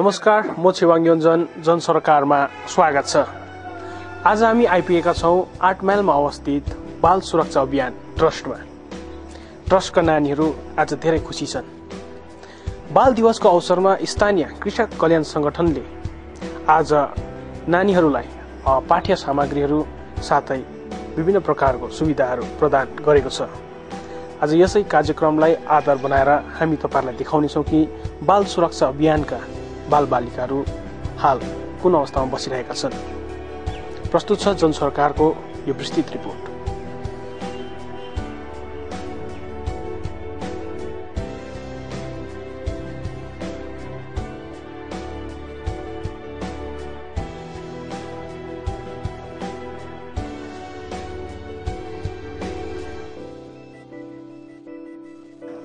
नमस्कार, म छेवाङ योन्जन जनसरकारमा स्वागत छ। आज हामी आइपुगेका छौँ 8 माइलमा अवस्थित बाल सुरक्षा अभियान ट्रस्टमा। ट्रस्टका नानीहरू आज धेरै खुसी छन्। बाल दिवसको अवसरमा स्थानीय कृषक कल्याण संगठनले आज नानीहरूलाई पाठ्य सामग्रीहरू साथै विभिन्न प्रकारको सुविधाहरू प्रदान गरेको छ। आज यसै कार्यक्रमलाई आधार बनाएर हामी तपाईहरुलाई देखाउनेछौँ कि बाल सुरक्षा अभियानका बालबालिकाहरू हाल कुन अवस्थामा बसिरहेका छन्। प्रस्तुत छ जनसरकारको यो विस्तृत रिपोर्ट।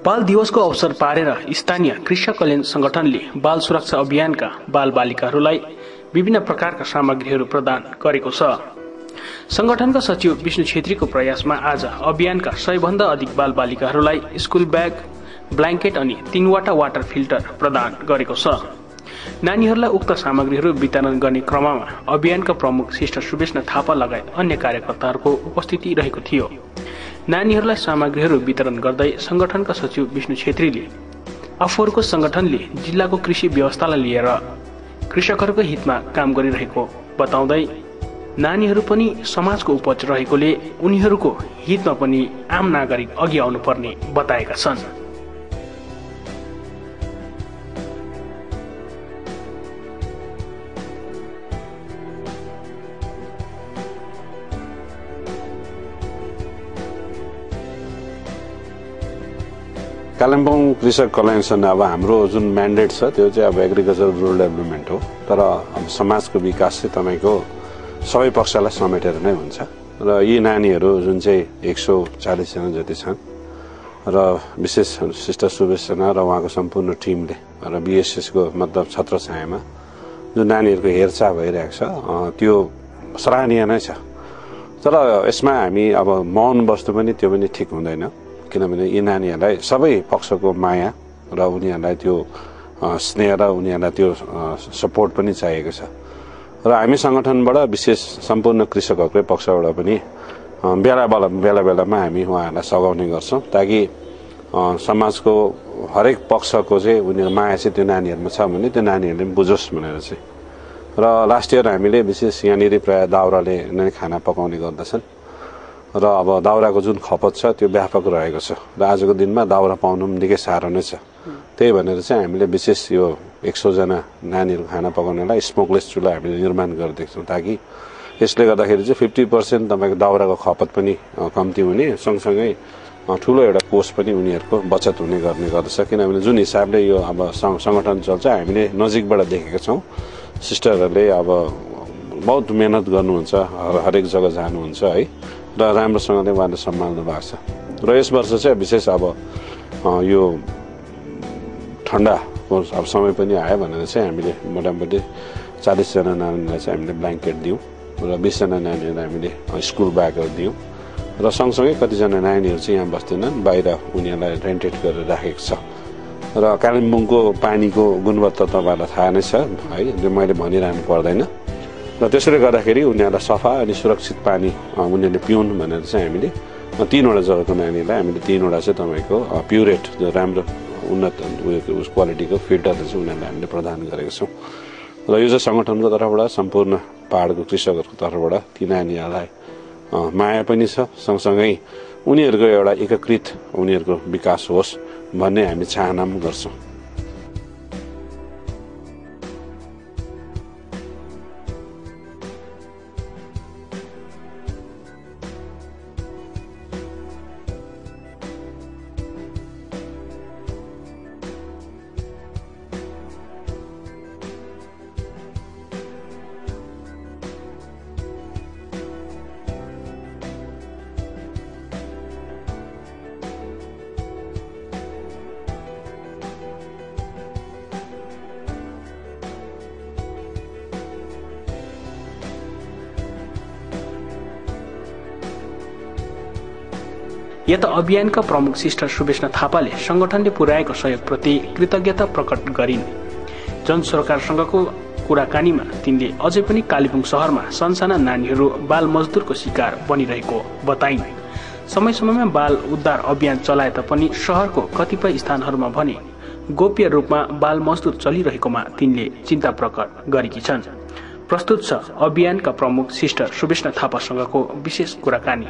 बाल दिवसको अवसर पारेर स्थानीय कृषक कल्याण संगठनले बाल सुरक्षा अभियानका बालबालिकाहरूलाई विभिन्न प्रकारका सामग्रीहरू प्रदान गरेको छ। संगठनका सचिव विष्णु छेत्रीको प्रयासमा आज अभियानका 100 भन्दा अधिक बालबालिकाहरूलाई स्कुल ब्याग, ब्ल्याङ्केट अनि 3वटा वाटर फिल्टर प्रदान गरेको छ। नानीहरूलाई उक्त सामग्रीहरू वितरण गर्ने क्रममा अभियानका प्रमुख सिस्टर सुवेशना थापा लगायत अन्य कार्यकर्ताहरूको उपस्थिति रहेको थियो। नानीहरूलाई सामग्रीहरू वितरण गर्दै संगठनका सचिव विष्णु छेत्रीले आफूहरूको संगठनले जिल्लाको कृषि व्यवस्थालाई लिएर कृषकहरूको हितमा काम गरिरहेको बताउँदै नानीहरू पनि समाजको उपज रहेकोले उनीहरूको हितमा पनि आम नागरिक अघि आउनुपर्ने बताएका छन्। कालिम्पोङ कृषक कल्याण सङ्घ अब हाम्रो जुन म्यान्डेट छ त्यो चाहिँ अब एग्रिकल्चर रुरल डेभलपमेन्ट हो, तर अब समाजको विकास चाहिँ तपाईँको सबै पक्षलाई समेटेर नै हुन्छ। र यी नानीहरू जुन चाहिँ 140 जना जति छन् र विशेष सिस्टर सुवेशना र उहाँको सम्पूर्ण टिमले र बीएसएसको मतलब छत्रछायामा जुन नानीहरूको हेरचाह भइरहेको छ त्यो सराहनीय नै छ। तर यसमा हामी अब मौन बस्नु पनि त्यो पनि ठिक हुँदैन, किनभने यी नानीहरूलाई सबै पक्षको माया र उनीहरूलाई त्यो स्नेह र उनीहरूलाई त्यो सपोर्ट पनि चाहिएको छ। र हामी संगठनबाट विशेष सम्पूर्ण कृषकहरूकै पक्षबाट पनि बेला बेलामा हामी उहाँहरूलाई सघाउने गर्छौँ, ताकि समाजको हरेक पक्षको चाहिँ उनीहरू माया चाहिँ त्यो नानीहरूमा छ भने त्यो नानीहरूले पनि बुझोस् भनेर चाहिँ। र लास्ट इयर हामीले विशेष यहाँनिर प्रायः दाउराले नै खाना पकाउने गर्दछन् र अब दाउराको जुन खपत छ त्यो व्यापक रहेको छ र आजको दिनमा दाउरा पाउनु पनि निकै साह्रो नै छ। त्यही भनेर चाहिँ हामीले विशेष यो 100 जना नानीहरू खाना पकाउनलाई स्मोकलेस चुल्हा हामीले निर्माण गरिदिएको छौँ, ताकि यसले गर्दाखेरि चाहिँ 50% तपाईँको दाउराको खपत पनि कम्ती हुने सँगसँगै ठुलो एउटा कोष पनि उनीहरूको बचत हुने गर्ने गर्दछ। किनभने जुन हिसाबले यो अब संगठन चल्छ हामीले नजिकबाट देखेका छौँ। सिस्टरहरूले अब बहुत मेहनत गर्नुहुन्छ, हरेक जग्गा जानुहुन्छ है, र राम्रोसँगले उहाँले सम्हाल्नु भएको छ। र यस वर्ष चाहिँ विशेष अब यो ठन्डाको अब समय पनि आयो भनेर चाहिँ हामीले मोटामोटी 40 जना नानीलाई चाहिँ हामीले ब्ल्याङ्केट दियौँ र 20 जना नानीहरूलाई हामीले स्कुल ब्यागहरू दियौँ र सँगसँगै कतिजना नानीहरू चाहिँ यहाँ बस्दैनन्, बाहिर उनीहरूलाई रेन्टेड गरेर राखेको छ। र कालिम्पोङको पानीको गुणवत्ता तपाईँहरूलाई थाहा नै छ है, मैले भनिरहनु पर्दैन। र त्यसैले गर्दाखेरि उनीहरूलाई सफा अनि सुरक्षित पानी उनीहरूले पिउन् भनेर चाहिँ हामीले 3वटा जग्गाको नानीहरूलाई हामीले 3वटा चाहिँ तपाईँको प्युरेट जो राम्रो उन्नत उस क्वालिटीको फिल्टरले चाहिँ उनीहरूलाई हामीले प्रदान गरेको छौँ। र यो चाहिँ सङ्गठनको तर्फबाट सम्पूर्ण पहाडको कृषकहरूको तर्फबाट ती नानीहरूलाई माया पनि छ, सँगसँगै उनीहरूको एउटा एकीकृत उनीहरूको विकास होस् भन्ने हामी चाहना पनि गर्छौँ। यता अभियानका प्रमुख सिस्टर सुवेशना थापाले संगठनले पुर्याएको सहयोगप्रति कृतज्ञता प्रकट गरिन्। जनसरकारसँगको कुराकानीमा तिनले अझै पनि कालेबुङ शहरमा सनसाना नानीहरू बाल मजदुरको शिकार बनिरहेको बताइन्। समय समयमा बाल उद्धार अभियान चलाए तापनि शहरको कतिपय स्थानहरूमा भने गोप्य रूपमा बाल मजदुर चलिरहेकोमा तिनले चिन्ता प्रकट गरेकी छन्। प्रस्तुत छ अभियानका प्रमुख सिस्टर सुवेष्णा थापासँगको विशेष कुराकानी।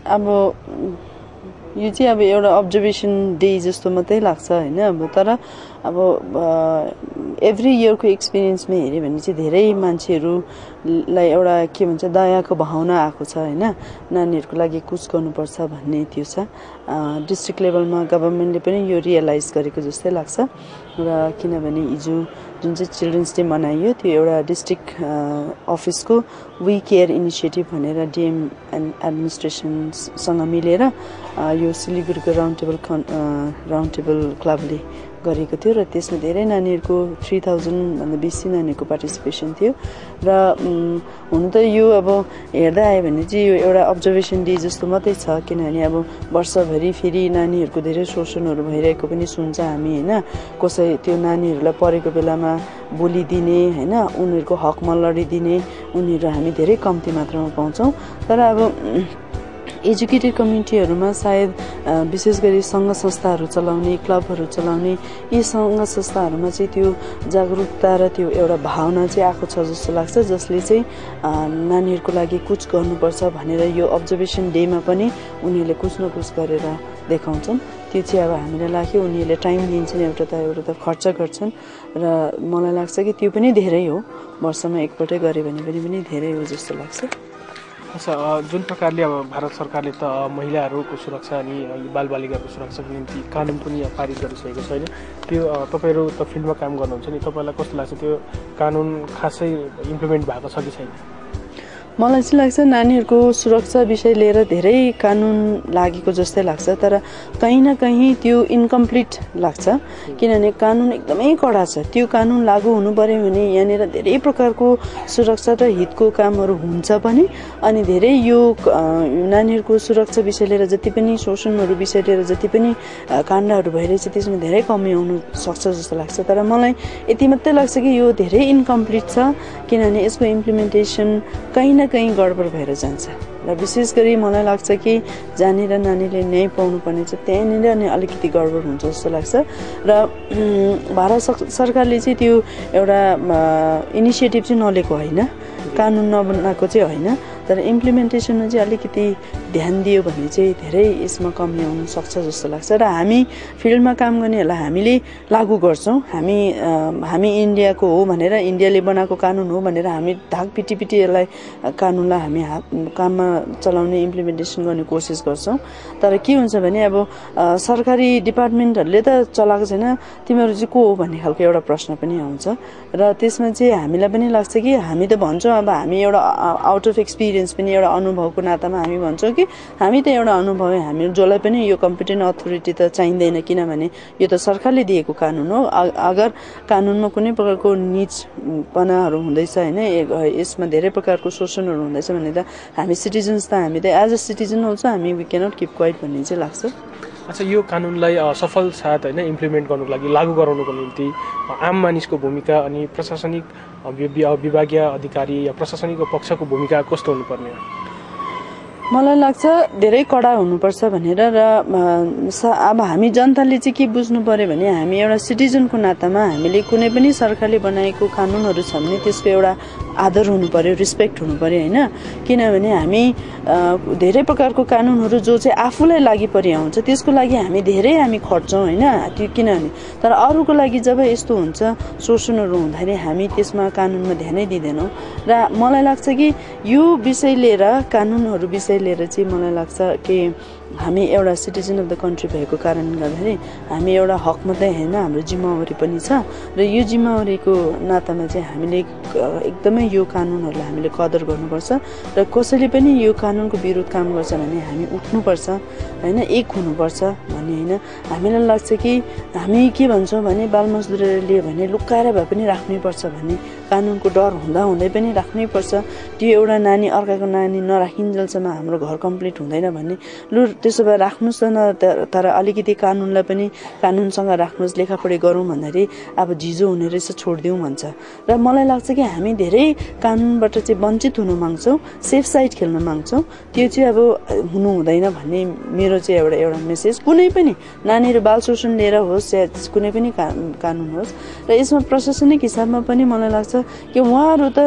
अब यो चाहिँ अब एउटा अब्जर्भेसन डे जस्तो मात्रै लाग्छ होइन। अब तर अब एभ्री इयरको एक्सपिरियन्समा हेऱ्यो भने चाहिँ धेरै मान्छेहरूलाई एउटा के भन्छ दयाको भावना आएको छ होइन। नानीहरूको लागि कुछ गर्नुपर्छ भन्ने त्यो छ। डिस्ट्रिक्ट लेभलमा गभर्मेन्टले पनि यो रियलाइज गरेको जस्तै लाग्छ र किनभने हिजो जुन चाहिँ चिल्ड्रेन्स डे मनाइयो त्यो एउटा डिस्ट्रिक्ट अफिसको वी केयर इनिसिएटिभ भनेर डिएम एडमिनिस्ट्रेसनसँग मिलेर यो सिलिगुडीको राउन्ड टेबल क्लबले गरेको थियो र त्यसमा धेरै नानीहरूको 3000 भन्दा बेसी नानीहरूको पार्टिसिपेसन थियो। र हुन त यो अब हेर्दा आयो भने चाहिँ यो एउटा अब्जर्भेसन डे जस्तो मात्रै छ, किनभने अब वर्षभरि फेरि नानीहरूको धेरै शोषणहरू भइरहेको पनि सुन्छ हामी होइन। कसै त्यो नानीहरूलाई परेको बेलामा बोलिदिने होइन, उनीहरूको हकमा लडिदिने उनीहरू हामी धेरै कम्ती मात्रामा पाउँछौँ। तर अब एजुकेटेड कम्युनिटीहरूमा सायद विशेष गरी सङ्घ संस्थाहरू चलाउने, क्लबहरू चलाउने यी सङ्घ संस्थाहरूमा चाहिँ त्यो जागरुकता र त्यो एउटा भावना चाहिँ आएको छ जस्तो लाग्छ, जसले चाहिँ नानीहरूको लागि कुछ गर्नुपर्छ भनेर यो अब्जर्भेसन डेमा पनि उनीहरूले कुछ न कुछ गरेर देखाउँछन्। त्यो चाहिँ अब हामीलाई लाग्यो उनीहरूले टाइम लिन्छन्, एउटा त खर्च गर्छन् र मलाई लाग्छ कि त्यो पनि धेरै हो, वर्षमा एकपल्टै गऱ्यो भने पनि धेरै हो जस्तो लाग्छ। अच्छा, जुन प्रकारले अब भारत सरकारले त महिलाहरूको सुरक्षा अनि बालबालिकाको सुरक्षाको निम्ति कानुन पनि पारित गरिसकेको छ होइन, त्यो तपाईँहरू त फिल्डमा काम गर्नुहुन्छ नि, तपाईँलाई कस्तो लाग्छ त्यो कानुन खासै इम्प्लिमेन्ट भएको छ कि छैन? मलाई चाहिँ लाग्छ नानीहरूको सुरक्षा विषय लिएर धेरै कानुन लागेको जस्तै लाग्छ, तर कहीँ न कहीँ त्यो इन्कम्प्लिट लाग्छ, किनभने कानुन एकदमै कडा छ। त्यो कानुन लागू हुनु पर्यो भने यहाँनिर धेरै प्रकारको सुरक्षा र हितको कामहरू हुन्छ पनि, अनि धेरै यो नानीहरूको सुरक्षा विषय लिएर जति पनि शोषणहरू विषय लिएर जति पनि काण्डहरू भइरहेछ त्यसमा धेरै कमी आउनु सक्छ जस्तो लाग्छ। तर मलाई यति मात्रै लाग्छ कि यो धेरै इन्कम्प्लिट छ, किनभने यसको इम्प्लिमेन्टेसन कहीँ न कहीँ गडबड भएर जान्छ र विशेष गरी मलाई लाग्छ कि जहाँनिर नानीले न्याय पाउनुपर्ने छ त्यहाँनिर नै अलिकति गडबड हुन्छ जस्तो लाग्छ। र भारत सरकारले चाहिँ त्यो एउटा इनिसिएटिभ चाहिँ नलिएको होइन, कानुन नबनाएको चाहिँ होइन, तर इम्प्लिमेन्टेसनमा चाहिँ अलिकति ध्यान दियो भने चाहिँ धेरै यसमा कमी आउन सक्छ जस्तो लाग्छ। र हामी फिल्डमा काम गर्नेहरूलाई हामीले लागू गर्छौँ, हामी इन्डियाको हो भनेर, इन्डियाले बनाएको कानुन हो भनेर हामी ढाक पिटी यसलाई कानुनलाई हामी काममा चलाउने इम्प्लिमेन्टेसन गर्ने कोसिस गर्छौँ। तर के हुन्छ भने अब सरकारी डिपार्टमेन्टहरूले त चलाएको छैन, तिमीहरू चाहिँ को हो भन्ने खालको एउटा प्रश्न पनि आउँछ र त्यसमा चाहिँ हामीलाई पनि लाग्छ कि हामी त भन्छौँ अब हामी एउटा आउट अफ एक्सपिरियन्स पनि एउटा अनुभवको नातामा हामी भन्छौँ कि हामी त एउटा अनुभव हो, हामी जसलाई पनि यो कम्पिटेन्ट अथोरिटी त चाहिँदैन, किनभने यो त सरकारले दिएको कानुन हो। अगर कानुनमा कुनै प्रकारको निजपनाहरू हुँदैछ होइन, यसमा धेरै प्रकारको शोषणहरू हुँदैछ भने त हामी सिटिजन्स त हामी त एज अ सिटिजन अल्सो हामी वी क्यानट किप क्वाइट भन्ने चाहिँ लाग्छ। अच्छा, यो कानुनलाई सफल साथ होइन इम्प्लिमेन्ट गर्नुको लागि, लागू गराउनुको निम्ति आम मानिसको भूमिका अनि प्रशासनिक विभागीय अधिकारी या प्रशासनिक पक्षको भूमिका कस्तो हुनुपर्ने हो? मलाई लाग्छ धेरै कडा हुनुपर्छ भनेर। र अब हामी जनताले चाहिँ के बुझ्नु पर्यो भने हामी एउटा सिटिजनको नातामा हामीले कुनै पनि सरकारले बनाएको कानुनहरू छ भने त्यसको एउटा आदर हुनु पर्यो, रिस्पेक्ट हुनु पर्यो होइन। किनभने हामी धेरै प्रकारको कानुनहरू जो चाहिँ आफूलाई लागि परि आउँछ त्यसको लागि हामी खट्छौँ होइन, त्यो किनभने तर अरूको लागि जब यस्तो हुन्छ शोषणहरू हुँदाखेरि हामी त्यसमा कानुनमा ध्यानै दिँदैनौँ। र मलाई लाग्छ कि यो विषय लिएर कानुनहरू विषय लिएर चाहिँ मलाई लाग्छ कि हामी एउटा सिटिजन अफ द कन्ट्री भएको कारणले गर्दाखेरि हामी एउटा हक मात्रै होइन, हाम्रो जिम्मेवारी पनि छ। र यो जिम्मेवारीको नातामा चाहिँ हामीले एकदमै नै यो कानुनहरूलाई हामीले कदर गर्नुपर्छ र कसैले पनि यो कानुनको विरुद्ध काम गर्छ भने हामी उठ्नुपर्छ होइन, एक हुनुपर्छ भन्ने होइन। हामीलाई लाग्छ कि हामी के भन्छौँ भने बाल मजदुरले भने लुकाएर भए पनि राख्नैपर्छ भन्ने कानुनको डर हुँदै पनि राख्नैपर्छ। त्यो एउटा नानी अर्काको नानी नराखिन्जेलसम्म हाम्रो घर कम्प्लिट हुँदैन भन्ने, लु त्यसो भए राख्नुहोस् न, तर अलिकति कानुनलाई पनि कानुनसँग राख्नुहोस्, लेखापढी गरौँ भन्दाखेरि अब झिजो हुने रहेछ छोडिदिउँ भन्छ। र मलाई लाग्छ कि हामी धेरै कानुनबाट चाहिँ वञ्चित हुन माग्छौँ, सेफ साइड खेल्न माग्छौँ, त्यो चाहिँ अब हुनु हुँदैन भन्ने मेरो चाहिँ एउटा मेसेज। कुनै पनि नानीहरू बाल शोषण लिएर होस् या कुनै पनि कानुन होस्, र यसमा प्रशासनिक हिसाबमा पनि मलाई लाग्छ कि उहाँहरू त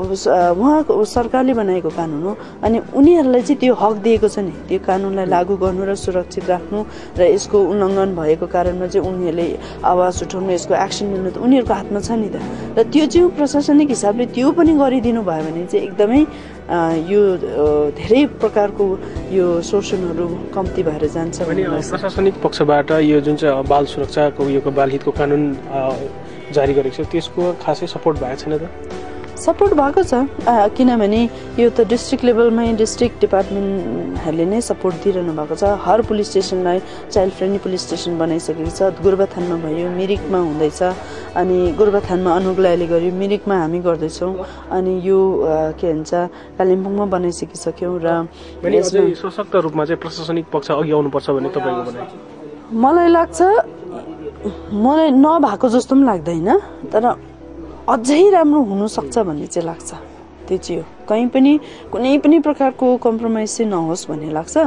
उहाँको सरकारले बनाएको कानुन हो अनि उनीहरूलाई चाहिँ त्यो हक दिएको छ नि त्यो कानुनलाई लागू गर्नु र सुरक्षित राख्नु र यसको उल्लङ्घन भएको कारणमा चाहिँ उनीहरूले आवाज उठाउनु, यसको एक्सन लिनु त उनीहरूको हातमा छ नि त। र त्यो चाहिँ प्रशासनिक हिसाबले त्यो पनि गरिदिनु भयो भने चाहिँ एकदमै यो धेरै प्रकारको यो शोषणहरू कम्ती भएर जान्छ भने प्रशासनिक पक्षबाट यो जुन चाहिँ बाल सुरक्षाको यो बाल हितको कानुन जारी गरेको छ त्यसको खासै सपोर्ट भएको छैन त? सपोर्ट भएको छ, किनभने यो त डिस्ट्रिक्ट लेभलमै डिस्ट्रिक्ट डिपार्टमेन्टहरूले नै सपोर्ट दिइरहनु भएको छ। हर पुलिस स्टेसनलाई चाइल्ड फ्रेन्डली पुलिस स्टेसन बनाइसकेको छ। गोरुबथानमा भयो, मिरिकमा हुँदैछ, अनि गोरुबथानमा अनुग्लायले गर्यो, मिरिकमा हामी गर्दैछौँ, अनि यो के भन्छ कालिम्पोङमा बनाइसकिसक्यौँ। र सशक्त रूपमा चाहिँ प्रशासनिक पक्ष अघि आउनुपर्छ भन्ने तपाईँको भनाइ? मलाई लाग्छ, मलाई नभएको जस्तो पनि लाग्दैन, तर अझै राम्रो हुनसक्छ भन्ने चाहिँ लाग्छ। त्यो चाहिँ हो, कहीँ पनि कुनै पनि प्रकारको कम्प्रोमाइज चाहिँ नहोस् भन्ने लाग्छ।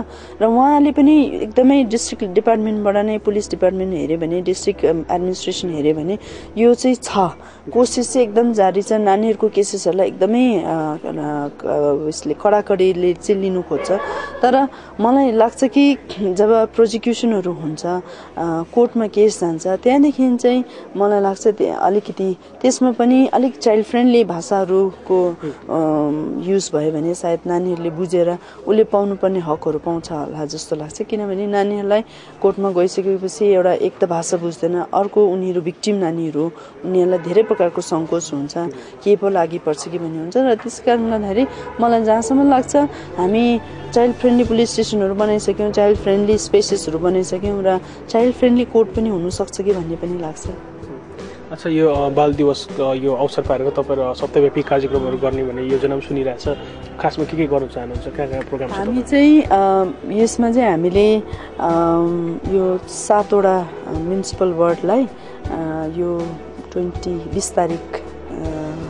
र उहाँले पनि एकदमै डिस्ट्रिक्ट डिपार्टमेन्टबाट नै पुलिस डिपार्टमेन्ट हेऱ्यो भने, डिस्ट्रिक्ट एडमिनिस्ट्रेसन हेऱ्यो भने यो चाहिँ छ, कोसिस चाहिँ एकदम जारी छ। नानीहरूको केसेसहरूलाई एकदमै यसले कडाकडीले चाहिँ लिनु खोज्छ। तर मलाई लाग्छ कि जब प्रोजिक्युसनहरू हुन्छ, कोर्टमा केस जान्छ, त्यहाँदेखि चाहिँ मलाई लाग्छ अलिकति त्यसमा पनि अलिक चाइल्ड फ्रेन्डली भाषाहरूको युज भयो भने सायद नानीहरूले बुझेर उसले पाउनुपर्ने हकहरू पाउँछ होला जस्तो लाग्छ। किनभने नानीहरूलाई कोर्टमा गइसकेपछि एउटा एक त भाषा बुझ्दैन, अर्को उनीहरू भिक्टिम नानीहरू हो, उनीहरूलाई धेरै प्रकारको सङ्कोच हुन्छ, के पो लागि पर्छ कि भन्ने हुन्छ। र त्यस कारणले गर्दाखेरि मलाई जहाँसम्म लाग्छ हामी child friendly police स्टेसनहरू बनाइसक्यौँ, child friendly स्पेसेसहरू बनाइसक्यौँ, र चाइल्ड फ्रेन्डली कोर्ट पनि हुनसक्छ कि भन्ने पनि लाग्छ। अच्छा, यो बाल दिवस यो अवसर पारेर तपाईँ सप्ताहव्यापी कार्यक्रमहरू गर्ने भन्ने योजना पनि सुनिरहेछ, खासमा के गर्नु चाहनुहुन्छ, कहाँ कहाँ प्रोग्राम? हामी चाहिँ यसमा चाहिँ हामीले यो 7वटा म्युनिसिपल वार्डलाई यो 20 तारिक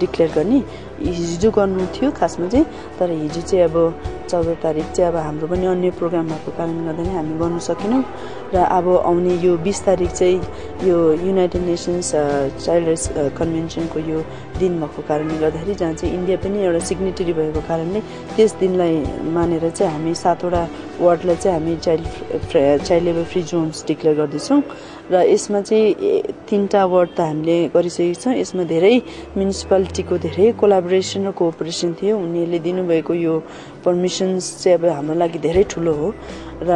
डिक्लेयर गर्ने हिजो गर्नु थियो खासमा चाहिँ, तर हिजो चाहिँ अब 14 तारिक चाहिँ अब हाम्रो पनि अन्य प्रोग्राम भएको कारणले गर्दा नै हामी गर्नु सकेनौँ। र अब आउने यो 20 तारिक चाहिँ यो युनाइटेड नेसन्स चाइल्ड राइट्स कन्भेन्सनको यो दिन भएको कारणले गर्दाखेरि, जहाँ चाहिँ इन्डिया पनि एउटा सिग्नेटरी भएको कारणले त्यस दिनलाई मानेर चाहिँ हामी 7वटा वार्डलाई चाहिँ हामी child labour free zones declare गर्दैछौँ। र यसमा चाहिँ 3टा वार्ड त हामीले गरिसकेको छौँ। यसमा धेरै म्युनिसिपालिटीको धेरै कोलाबोरेसन र कोअपरेसन थियो। उनीहरूले दिनुभएको यो पर्मिसन्स चाहिँ अब हाम्रो लागि धेरै ठुलो हो र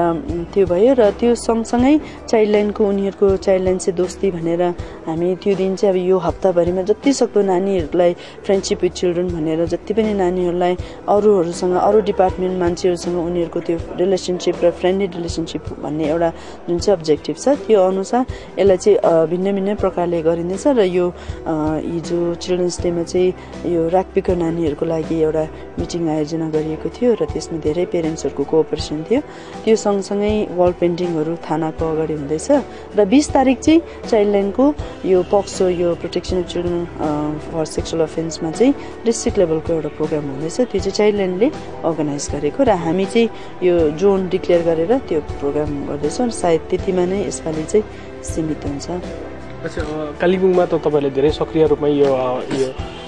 त्यो भयो। र त्यो सँगसँगै चाइल्ड लाइनको उनीहरूको चाइल्ड लाइन चाहिँ दोस्ती भनेर हामी त्यो दिन चाहिँ अब यो हप्ताभरिमा जति सक्दो नानीहरूलाई फ्रेन्डसिप विथ चिल्ड्रन भनेर जति पनि नानीहरूलाई अरूहरूसँग अरू डिपार्टमेन्ट मान्छेहरूसँग उनीहरूको त्यो रिलेसनसिप र फ्रेन्डली रिलेसनसिप भन्ने एउटा जुन चाहिँ अब्जेक्टिभ छ त्यो अनुसार यसलाई चाहिँ भिन्न भिन्न प्रकारले गरिँदैछ। र यो हिजो चिल्ड्रन्स डेमा चाहिँ यो राकपीको नानीहरूको लागि एउटा मिटिङ आयोजना गरिएको थियो र त्यसमा धेरै पेरेन्ट्सहरूको कोअपरेसन थियो। त्यो सँगसँगै वाल पेन्टिङहरू थानाको अगाडि हुँदैछ। र 20 तारिक चाहिँ चाइल्ड लाइनको यो पक्सो यो protection of children for sexual अफेन्समा चाहिँ डिस्ट्रिक्ट लेभलको एउटा प्रोग्राम हुँदैछ। त्यो चाहिँ चाइल्ड लाइनले अर्गनाइज गरेको र हामी चाहिँ यो जोन डिक्लेयर गरेर त्यो प्रोग्राम गर्दैछौँ। सायद त्यतिमा नै यसपालि चाहिँ सीमित हुन्छ। अच्छा, कालिम्पोङमा त तपाईँले धेरै सक्रिय रूपमा यो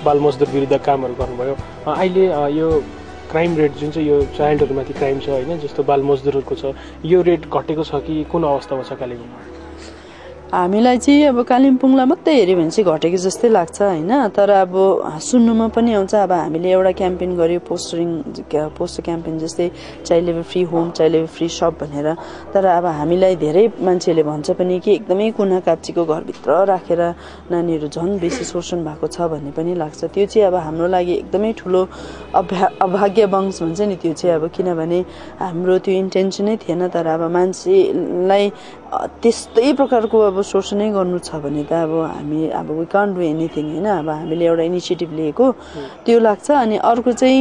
बाल मजदुर विरुद्ध कामहरू गर्नुभयो। अहिले यो क्राइम रेट जुन चाहिँ यो चाइल्डहरूमाथि क्राइम छ होइन, जस्तो बाल मजदुरहरूको छ, यो रेट घटेको छ कि कुन अवस्थामा छ कालिम्पोङमा? हामीलाई चाहिँ अब कालिम्पोङलाई मात्रै हेऱ्यो भने चाहिँ घटेको जस्तै लाग्छ होइन, तर अब सुन्नुमा पनि आउँछ। अब हामीले एउटा क्याम्पेन गर्यो, पोस्टर क्याम्पेन जस्तै child labour free home, child labour free shop भनेर। तर अब हामीलाई धेरै मान्छेले भन्छ पनि कि एकदमै कुना काप्चीको घरभित्र राखेर नानीहरू झन् बेसी शोषण भएको छ भन्ने पनि लाग्छ। त्यो चाहिँ अब हाम्रो लागि एकदमै ठुलो अभाग्यवंश भन्छ नि त्यो चाहिँ। अब किनभने हाम्रो त्यो इन्टेन्सनै थिएन, तर अब मान्छेलाई त्यस्तै प्रकारको अब शोषणै गर्नु छ भने त अब हामी अब वी कान्ट डु एनिथिङ होइन। अब हामीले एउटा इनिसिएटिभ लिएको त्यो लाग्छ। अनि अर्को चाहिँ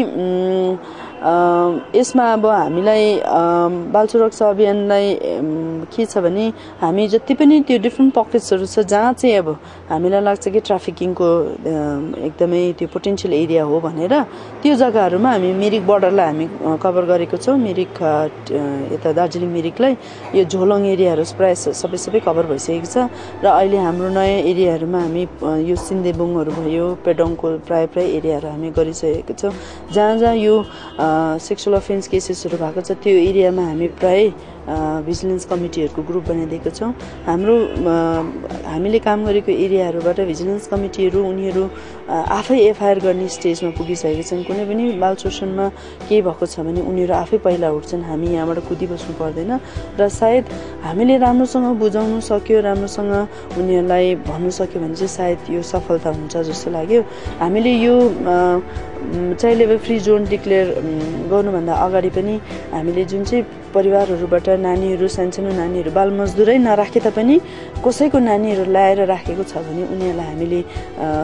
यसमा अब हामीलाई बाल सुरक्षा अभियानलाई के छ भने हामी जति पनि त्यो डिफ्रेन्ट पकेट्सहरू छ जहाँ चाहिँ अब हामीलाई लाग्छ कि ट्राफिकिङको एकदमै त्यो पोटेन्सियल एरिया हो भनेर त्यो जग्गाहरूमा हामी मिरिक बोर्डरलाई हामी कभर गरेको छौँ। मिरिक यता दार्जिलिङ मिरिकलाई यो झोलङ एरियाहरू प्राय सबै कभर भइसकेको छ। र अहिले हाम्रो नयाँ एरियाहरूमा हामी यो सिन्देबुङहरू भयो, पेडोङको प्राय एरियाहरू हामी गरिसकेको छौँ। जहाँ यो सेक्सुअल अफेन्स केसेसहरू भएको छ त्यो एरियामा हामी प्राय भिजिलेन्स कमिटीहरूको ग्रुप बनाइदिएको छौँ। हामीले काम गरेको एरियाहरूबाट भिजिलेन्स कमिटीहरू उनीहरू आफै एफआइआर गर्ने स्टेजमा पुगिसकेका छन्। कुनै पनि बाल शोषणमा केही भएको छ भने उनीहरू आफै पहिला उठ्छन्, हामी यहाँबाट कुदिबस्नु पर्दैन। र सायद हामीले राम्रोसँग बुझाउनु सक्यो, राम्रोसँग उनीहरूलाई भन्नु सक्यो भने चाहिँ सायद यो सफलता हुन्छ जस्तो लाग्यो। हामीले यो child labour free John declare गर्नुभन्दा अगाडि पनि हामीले जुन चाहिँ परिवारहरूबाट नानीहरू, सानसानो नानीहरू बाल मजदुरै नराखे तापनि कसैको नानीहरू ल्याएर राखेको छ भने उनीहरूलाई हामीले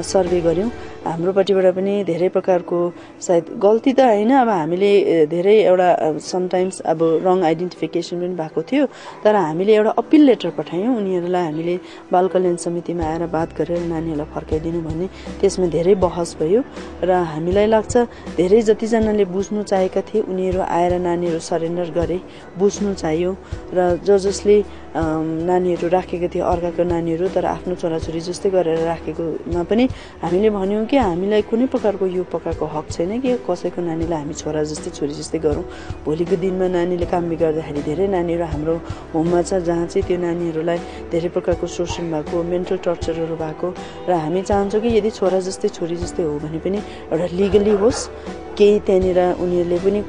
सर्वे गर्यौँ। हाम्रोपट्टिबाट पनि धेरै प्रकारको सायद गल्ती त होइन, अब हामीले धेरै एउटा समटाइम्स अब रङ आइडेन्टिफिकेसन पनि भएको थियो। तर हामीले एउटा अपिल लेटर पठायौँ उनीहरूलाई, हामीले बाल कल्याण समितिमा आएर बात गरेर नानीहरूलाई फर्काइदिनु भने त्यसमा धेरै बहस भयो। र हामीलाई लाग्छ धेरै जतिजनाले बुझ्नु चाहेका थिए उनीहरू आएर नानीहरू सरेन्डर गरे, बुझ्नु चाहियो। र जसले नानीहरू राखेको थिए अर्काको नानीहरू तर आफ्नो छोराछोरी जस्तै गरेर राखेकोमा पनि हामीले भन्यौँ कि हामीलाई कुनै प्रकारको यो प्रकारको हक छैन कि कसैको नानीलाई हामी छोरा जस्तै छोरी जस्तै गरौँ। भोलिको दिनमा नानीले काम बिगार्दाखेरि धेरै नानीहरू हाम्रो होममा छ जहाँ चाहिँ त्यो नानीहरूलाई धेरै प्रकारको शोषण भएको, मेन्टल टर्चरहरू भएको। र हामी चाहन्छौँ कि यदि छोरा जस्तै छोरी जस्तै हो भने पनि एउटा लिगली होस्, केही त्यहाँनिर उनीहरूले पनि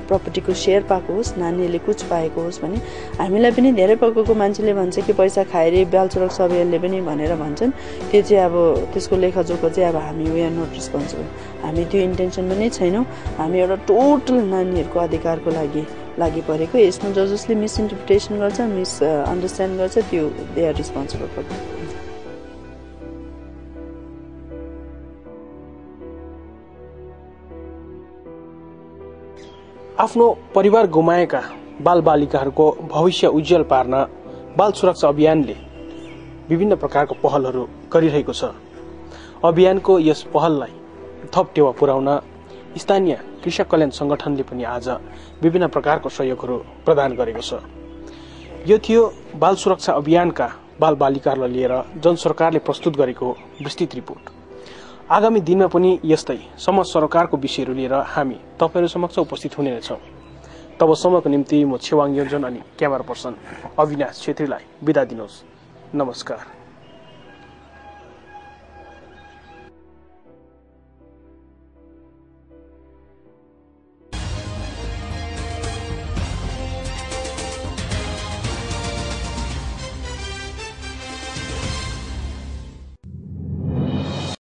प्रपर्टीको सेयर पाएको होस्, नानीहरूले कुछ पाएको होस् भने। हामीलाई पनि धेरै प्रकारको मान्छेले भन्छ कि पैसा खाएर बाल सुरक्षा अभियानले पनि भनेर भन्छन्। त्यो चाहिँ अब त्यसको लेखाजोखा चाहिँ अब हामी वी आर नट रिस्पोन्सिबल, हामी त्यो इन्टेन्सनमा नै छैनौँ। हामी एउटा टोटल नानीहरूको अधिकारको लागि परेको। यसमा जसले मिसइन्टरप्रिटेसन गर्छ, मिसअन्डरस्ट्यान्ड गर्छ, त्यो they are responsible for that. आफ्नो परिवार गुमाएका बालबालिकाहरूको भविष्य उज्जवल पार्न बाल सुरक्षा अभियानले विभिन्न प्रकारको पहलहरू गरिरहेको छ। अभियानको यस पहललाई थप टेवा पुर्याउन स्थानीय कृषक कल्याण संगठनले पनि आज विभिन्न प्रकारको सहयोगहरू प्रदान गरेको छ। यो थियो बाल सुरक्षा अभियानका बालबालिकाहरूलाई लिएर जन सरकारले प्रस्तुत गरेको विस्तृत रिपोर्ट। आगामी दिनमा पनि यस्तै समाज सरकारको विषयहरू लिएर हामी तपाईहरु समक्ष उपस्थित हुने नै छौं। तबसम्मको निम्ति म छेवाङ योन्जन अनि क्यामेरा पर्सन अविनाश छेत्रीलाई बिदा दिनुहोस्। नमस्कार।